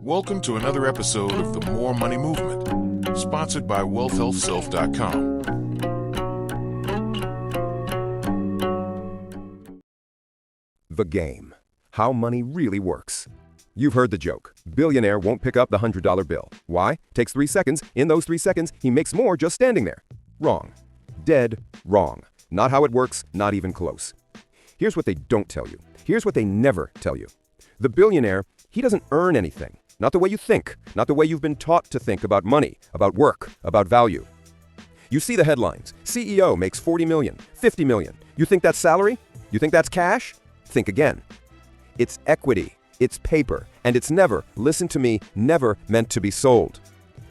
Welcome to another episode of the More Money Movement, sponsored by WealthHealthSelf.com. The game. How money really works. You've heard the joke. Billionaire won't pick up the $100 bill. Why? Takes 3 seconds. In those 3 seconds, he makes more just standing there. Wrong. Dead wrong. Not how it works, not even close. Here's what they don't tell you. Here's what they never tell you. The billionaire, he doesn't earn anything. Not the way you think. Not the way you've been taught to think about money, about work, about value. You see the headlines. CEO makes 40 million, 50 million. You think that's salary? You think that's cash? Think again. It's equity, it's paper, and it's never, listen to me, never meant to be sold.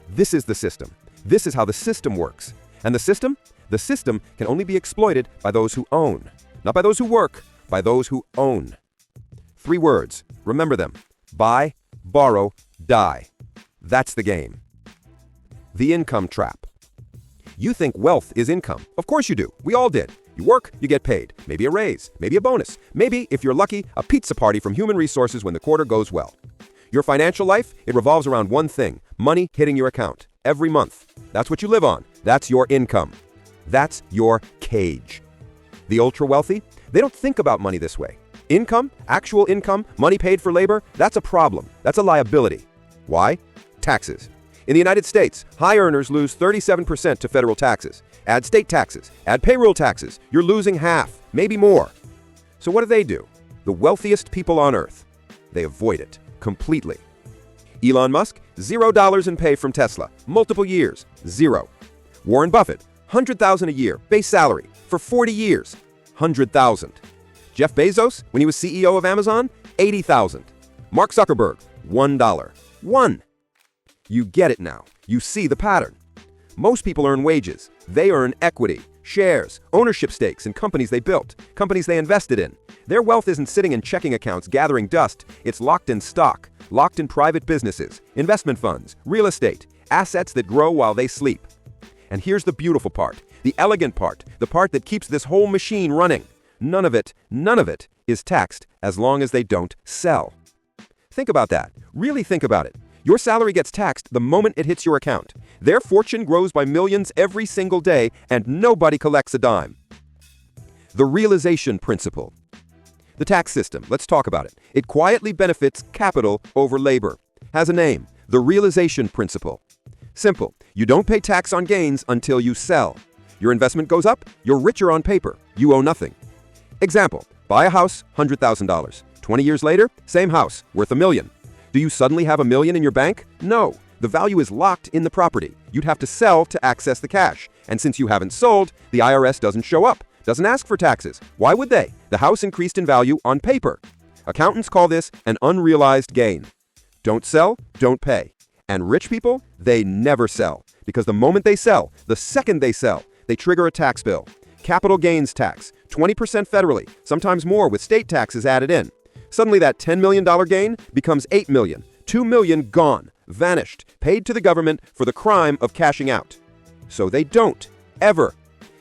This is the system. This is how the system works. And the system? The system can only be exploited by those who own. Not by those who work, by those who own. 3 words. Remember them. Buy, borrow, die. That's the game. The income trap. You think wealth is income. Of course you do. We all did. You work, you get paid. Maybe a raise, maybe a bonus. Maybe, if you're lucky, a pizza party from human resources when the quarter goes well. Your financial life, it revolves around one thing: money hitting your account every month. That's what you live on. That's your income. That's your cage. The ultra wealthy, they don't think about money this way. Income, actual income, money paid for labor, that's a problem. That's a liability. Why? Taxes. In the United States, high earners lose 37% to federal taxes. Add state taxes, add payroll taxes, you're losing half, maybe more. So what do? The wealthiest people on earth, they avoid it completely. Elon Musk, $0 in pay from Tesla, multiple years, 0. Warren Buffett, $100,000 a year, base salary, for 40 years, $100,000. Jeff Bezos, when he was CEO of Amazon, $80,000. Mark Zuckerberg, $1. 1. You get it now. You see the pattern. Most people earn wages. They earn equity, shares, ownership stakes in companies they built, companies they invested in. Their wealth isn't sitting in checking accounts gathering dust. It's locked in stock, locked in private businesses, investment funds, real estate, assets that grow while they sleep. And here's the beautiful part, the elegant part, the part that keeps this whole machine running. None of it is taxed as long as they don't sell. Think about that. Really think about it. Your salary gets taxed the moment it hits your account. Their fortune grows by millions every single day, and nobody collects a dime. The realization principle. The tax system, let's talk about it. It quietly benefits capital over labor. Has a name, the realization principle. Simple. You don't pay tax on gains until you sell. Your investment goes up, you're richer on paper. You owe nothing. Example, buy a house, $100,000. 20 years later, same house, worth $1 million. Do you suddenly have $1 million in your bank? No. The value is locked in the property. You'd have to sell to access the cash. And since you haven't sold, the IRS doesn't show up, doesn't ask for taxes. Why would they? The house increased in value on paper. Accountants call this an unrealized gain. Don't sell, don't pay. And rich people, they never sell. Because the moment they sell, the second they sell, they trigger a tax bill. Capital gains tax, 20% federally, sometimes more with state taxes added in. Suddenly that $10 million gain becomes $8 million. $2 million gone, vanished, paid to the government for the crime of cashing out. So they don't, ever.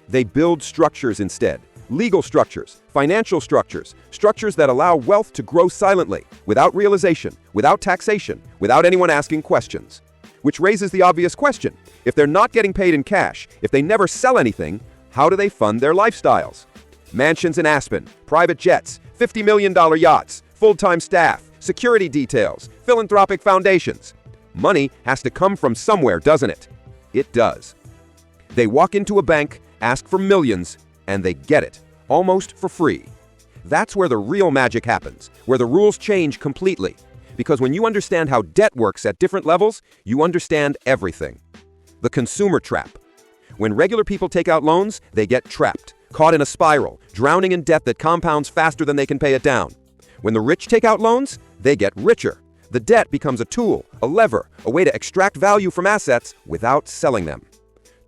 They build structures instead. Legal structures, financial structures, structures that allow wealth to grow silently, without realization, without taxation, without anyone asking questions. Which raises the obvious question. If they're not getting paid in cash, if they never sell anything, how do they fund their lifestyles? Mansions in Aspen, private jets, $50 million yachts, full-time staff, security details, philanthropic foundations. Money has to come from somewhere, doesn't it? It does. They walk into a bank, ask for millions, and they get it, almost for free. That's where the real magic happens, where the rules change completely. Because when you understand how debt works at different levels, you understand everything. The consumer trap. When regular people take out loans, they get trapped, caught in a spiral, drowning in debt that compounds faster than they can pay it down. When the rich take out loans, they get richer. The debt becomes a tool, a lever, a way to extract value from assets without selling them.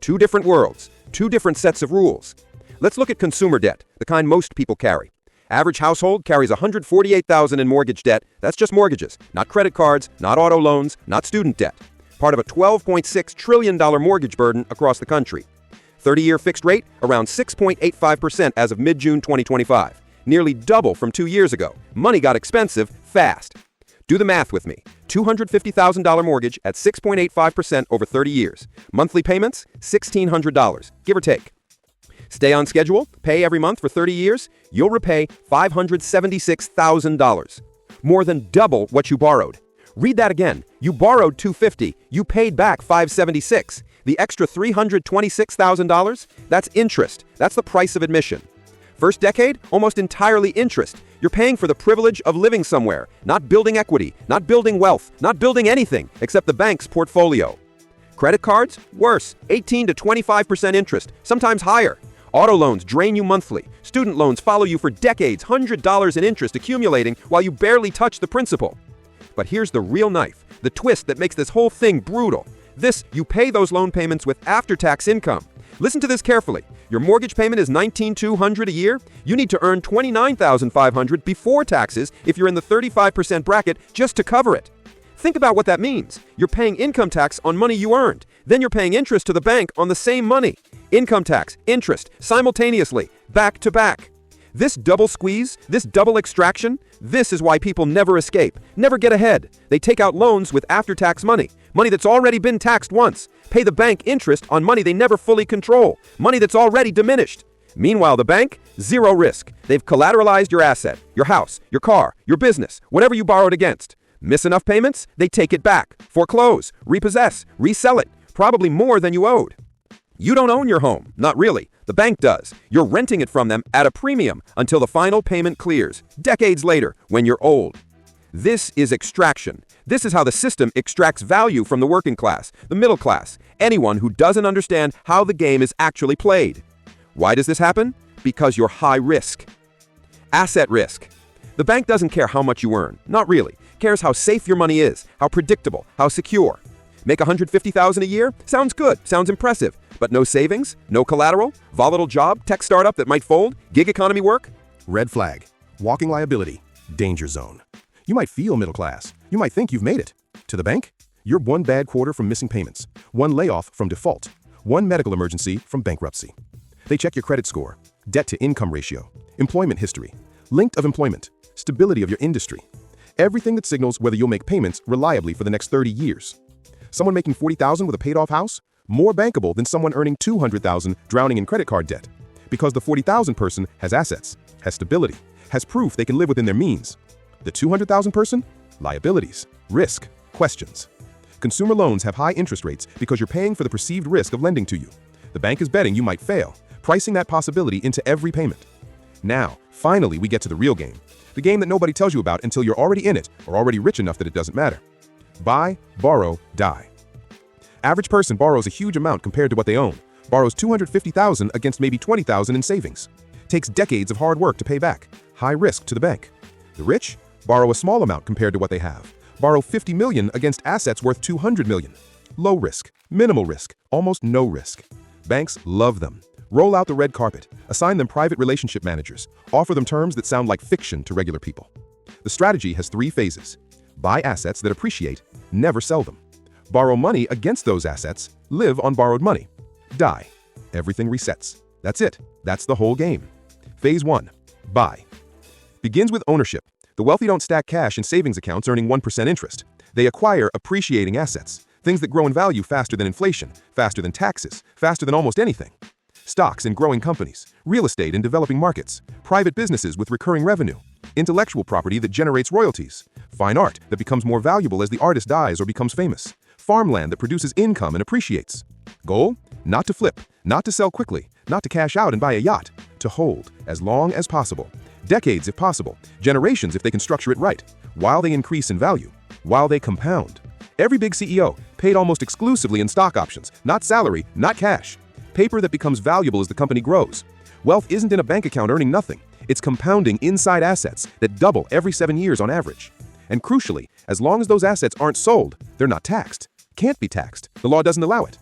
2 different worlds, 2 different sets of rules. Let's look at consumer debt, the kind most people carry. Average household carries $148,000 in mortgage debt. That's just mortgages, not credit cards, not auto loans, not student debt. Part of a $12.6 trillion mortgage burden across the country. 30-year fixed rate, around 6.85% as of mid-June 2025. Nearly double from 2 years ago. Money got expensive fast. Do the math with me. $250,000 mortgage at 6.85% over 30 years. Monthly payments, $1,600, give or take. Stay on schedule, pay every month for 30 years, you'll repay $576,000. More than double what you borrowed. Read that again. You borrowed $250, you paid back $576. The extra $326,000, that's interest. That's the price of admission. First decade, almost entirely interest. You're paying for the privilege of living somewhere, not building equity, not building wealth, not building anything except the bank's portfolio. Credit cards? Worse, 18 to 25% interest, sometimes higher. Auto loans drain you monthly. Student loans follow you for decades, $100 in interest accumulating while you barely touch the principal. But here's the real knife, the twist that makes this whole thing brutal. You pay those loan payments with after-tax income. Listen to this carefully. Your mortgage payment is $19,200 a year. You need to earn $29,500 before taxes if you're in the 35% bracket just to cover it. Think about what that means. You're paying income tax on money you earned. Then you're paying interest to the bank on the same money. Income tax, interest, simultaneously, back to back. This double squeeze, this double extraction, this is why people never escape, never get ahead. They take out loans with after-tax money that's already been taxed once, pay the bank interest on money they never fully control, money that's already diminished. Meanwhile, the bank, zero risk. They've collateralized your asset, your house, your car, your business, whatever you borrowed against. Miss enough payments, they take it back, foreclose, repossess, resell it, probably more than you owed. You don't own your home, not really. The bank does. You're renting it from them at a premium until the final payment clears, decades later, when you're old. This is extraction. This is how the system extracts value from the working class, the middle class, anyone who doesn't understand how the game is actually played. Why does this happen? Because you're high risk. Asset risk. The bank doesn't care how much you earn, not really. It cares how safe your money is, how predictable, how secure. Make $150,000 a year? Sounds good, sounds impressive. But no savings, no collateral, volatile job, tech startup that might fold, gig economy work? Red flag. Walking liability. Danger zone. You might feel middle class. You might think you've made it. To the bank, you're one bad quarter from missing payments, one layoff from default, one medical emergency from bankruptcy. They check your credit score, debt-to-income ratio, employment history, length of employment, stability of your industry, everything that signals whether you'll make payments reliably for the next 30 years. Someone making $40,000 with a paid-off house? More bankable than someone earning $200,000 drowning in credit card debt. Because the $40,000 person has assets, has stability, has proof they can live within their means. The $200,000 person? Liabilities, risk, questions. Consumer loans have high interest rates because you're paying for the perceived risk of lending to you. The bank is betting you might fail, pricing that possibility into every payment. Now, finally, we get to the real game. The game that nobody tells you about until you're already in it or already rich enough that it doesn't matter. Buy, borrow, die. Average person borrows a huge amount compared to what they own. Borrows $250,000 against maybe $20,000 in savings. Takes decades of hard work to pay back. High risk to the bank. The rich borrow a small amount compared to what they have. Borrow $50 million against assets worth $200 million. Low risk, minimal risk, almost no risk. Banks love them. Roll out the red carpet. Assign them private relationship managers. Offer them terms that sound like fiction to regular people. The strategy has 3 phases. Buy assets that appreciate, never sell them. Borrow money against those assets, live on borrowed money. Die. Everything resets. That's it. That's the whole game. Phase 1. Buy. Begins with ownership. The wealthy don't stack cash in savings accounts earning 1% interest. They acquire appreciating assets, things that grow in value faster than inflation, faster than taxes, faster than almost anything. Stocks in growing companies, real estate in developing markets, private businesses with recurring revenue, intellectual property that generates royalties, fine art that becomes more valuable as the artist dies or becomes famous, farmland that produces income and appreciates. Goal? Not to flip, not to sell quickly, not to cash out and buy a yacht, to hold as long as possible, decades if possible, generations if they can structure it right, while they increase in value, while they compound. Every big CEO paid almost exclusively in stock options, not salary, not cash. Paper that becomes valuable as the company grows. Wealth isn't in a bank account earning nothing. It's compounding inside assets that double every 7 years on average. And crucially, as long as those assets aren't sold, they're not taxed. Can't be taxed. The law doesn't allow it.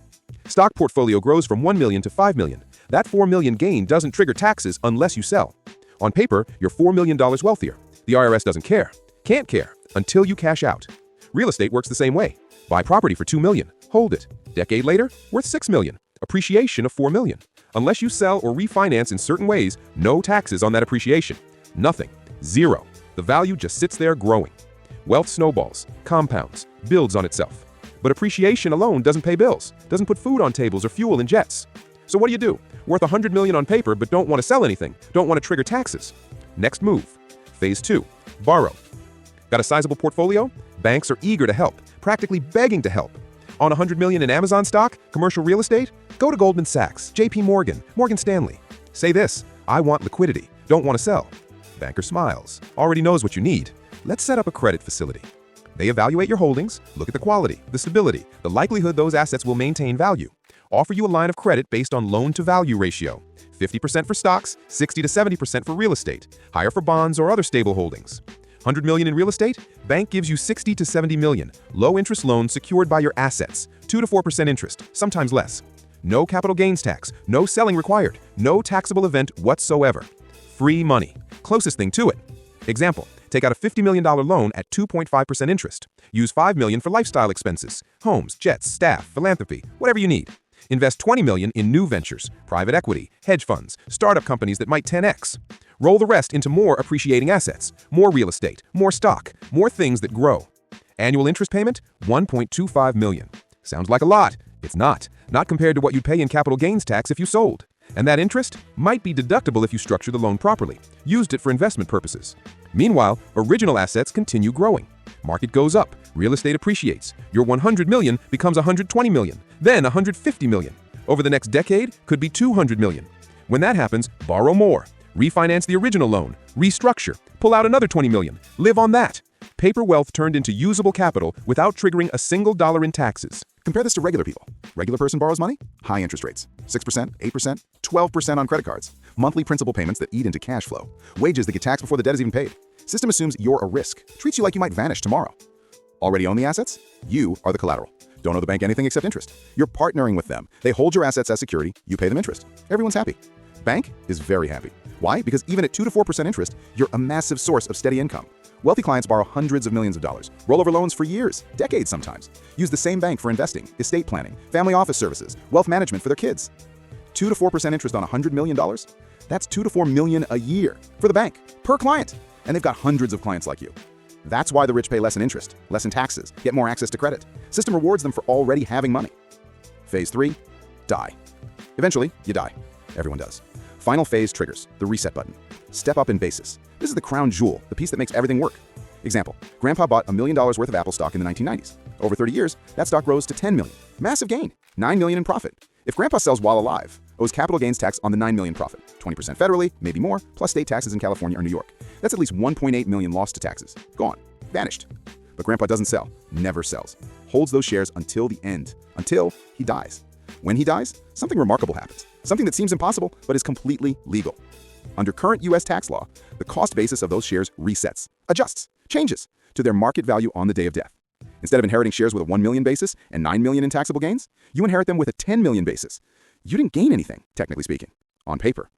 Stock portfolio grows from 1 million to 5 million. That 4 million gain doesn't trigger taxes unless you sell. On paper, you're $4 million wealthier. The IRS doesn't care. Can't care until you cash out. Real estate works the same way. Buy property for $2 million. Hold it. Decade later, worth $6 million. Appreciation of $4 million. Unless you sell or refinance in certain ways, no taxes on that appreciation. Nothing. Zero. The value just sits there growing. Wealth snowballs, compounds, builds on itself. But appreciation alone doesn't pay bills, doesn't put food on tables or fuel in jets. So what do? Worth $100 million on paper but don't want to sell anything, don't want to trigger taxes. Next move. Phase 2. Borrow. Got a sizable portfolio? Banks are eager to help, practically begging to help. On $100 million in Amazon stock, commercial real estate? Go to Goldman Sachs, JP Morgan, Morgan Stanley. Say this: I want liquidity, don't want to sell. Banker smiles, already knows what you need. Let's set up a credit facility. They evaluate your holdings, look at the quality, the stability, the likelihood those assets will maintain value. Offer you a line of credit based on loan-to-value ratio. 50% for stocks, 60 to 70% for real estate, higher for bonds or other stable holdings. $100 million in real estate? Bank gives you $60 to $70 million. Low-interest loans secured by your assets. 2 to 4% interest, sometimes less. No capital gains tax, no selling required, no taxable event whatsoever. Free money. Closest thing to it. Example, take out a $50 million loan at 2.5% interest. Use $5 million for lifestyle expenses, homes, jets, staff, philanthropy, whatever you need. Invest $20 million in new ventures, private equity, hedge funds, startup companies that might 10x. Roll the rest into more appreciating assets, more real estate, more stock, more things that grow. Annual interest payment, $1.25 million. Sounds like a lot. It's not. Not compared to what you'd pay in capital gains tax if you sold. And that interest might be deductible if you structure the loan properly, used it for investment purposes. Meanwhile, original assets continue growing. Market goes up, real estate appreciates. Your $100 million becomes $120 million, then $150 million. Over the next decade, could be $200 million. When that happens, borrow more. Refinance the original loan, restructure, pull out another $20 million, live on that. Paper wealth turned into usable capital without triggering a single dollar in taxes. Compare this to regular people. Regular person borrows money? High interest rates. 6%, 8%, 12% on credit cards. Monthly principal payments that eat into cash flow. Wages that get taxed before the debt is even paid. System assumes you're a risk. Treats you like you might vanish tomorrow. Already own the assets? You are the collateral. Don't owe the bank anything except interest. You're partnering with them. They hold your assets as security. You pay them interest. Everyone's happy. Bank is very happy. Why? Because even at 2 to 4% interest, you're a massive source of steady income. Wealthy clients borrow hundreds of millions of dollars, roll over loans for years, decades sometimes. Use the same bank for investing, estate planning, family office services, wealth management for their kids. 2 to 4% interest on $100 million? That's $2 to $4 million a year for the bank, per client. And they've got hundreds of clients like you. That's why the rich pay less in interest, less in taxes, get more access to credit. System rewards them for already having money. Phase 3, die. Eventually, you die. Everyone does. Final phase triggers, the reset button. Step up in basis. This is the crown jewel, the piece that makes everything work. Example, Grandpa bought $1 million worth of Apple stock in the 1990s. Over 30 years, that stock rose to $10 million. Massive gain, $9 million in profit. If Grandpa sells while alive, owes capital gains tax on the $9 million profit, 20% federally, maybe more, plus state taxes in California or New York. That's at least $1.8 million lost to taxes. Gone. Vanished. But Grandpa doesn't sell. Never sells. Holds those shares until the end. Until he dies. When he dies, something remarkable happens. Something that seems impossible, but is completely legal. Under current U.S. tax law, the cost basis of those shares resets, adjusts, changes to their market value on the day of death. Instead of inheriting shares with a $1 million basis and $9 million in taxable gains, you inherit them with a $10 million basis. You didn't gain anything, technically speaking, on paper.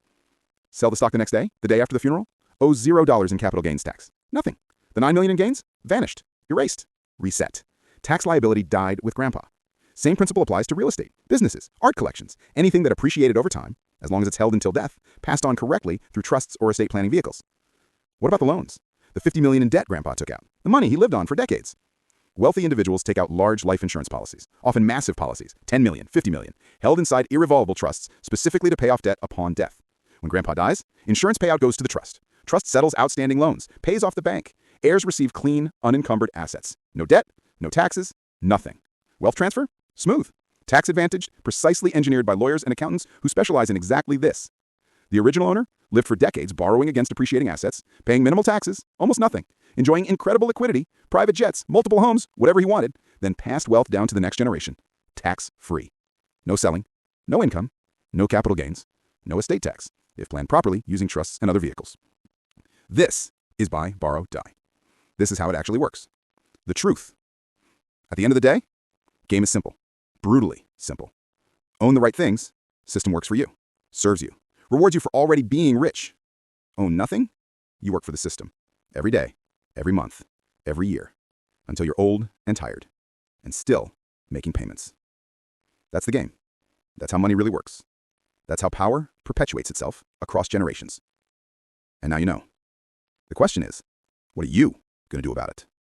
Sell the stock the next day, the day after the funeral, owes $0 in capital gains tax. Nothing. The $9 million in gains? Vanished. Erased. Reset. Tax liability died with Grandpa. Same principle applies to real estate, businesses, art collections, anything that appreciated over time, as long as it's held until death, passed on correctly through trusts or estate planning vehicles. What about the loans? The $50 million in debt Grandpa took out, the money he lived on for decades. Wealthy individuals take out large life insurance policies, often massive policies, $10 million, $50 million, held inside irrevolvable trusts specifically to pay off debt upon death. When Grandpa dies, insurance payout goes to the trust. Trust settles outstanding loans, pays off the bank. Heirs receive clean, unencumbered assets. No debt, no taxes, nothing. Wealth transfer? Smooth. Tax advantaged, precisely engineered by lawyers and accountants who specialize in exactly this. The original owner lived for decades borrowing against appreciating assets, paying minimal taxes, almost nothing, enjoying incredible liquidity, private jets, multiple homes, whatever he wanted, then passed wealth down to the next generation, tax-free. No selling, no income, no capital gains, no estate tax, if planned properly using trusts and other vehicles. This is buy, borrow, die. This is how it actually works. The truth. At the end of the day, game is simple. Brutally simple. Own the right things, system works for you, serves you, rewards you for already being rich. Own nothing, you work for the system. Every day, every month, every year, until you're old and tired, and still making payments. That's the game. That's how money really works. That's how power perpetuates itself across generations. And now you know. The question is, what are you going to do about it?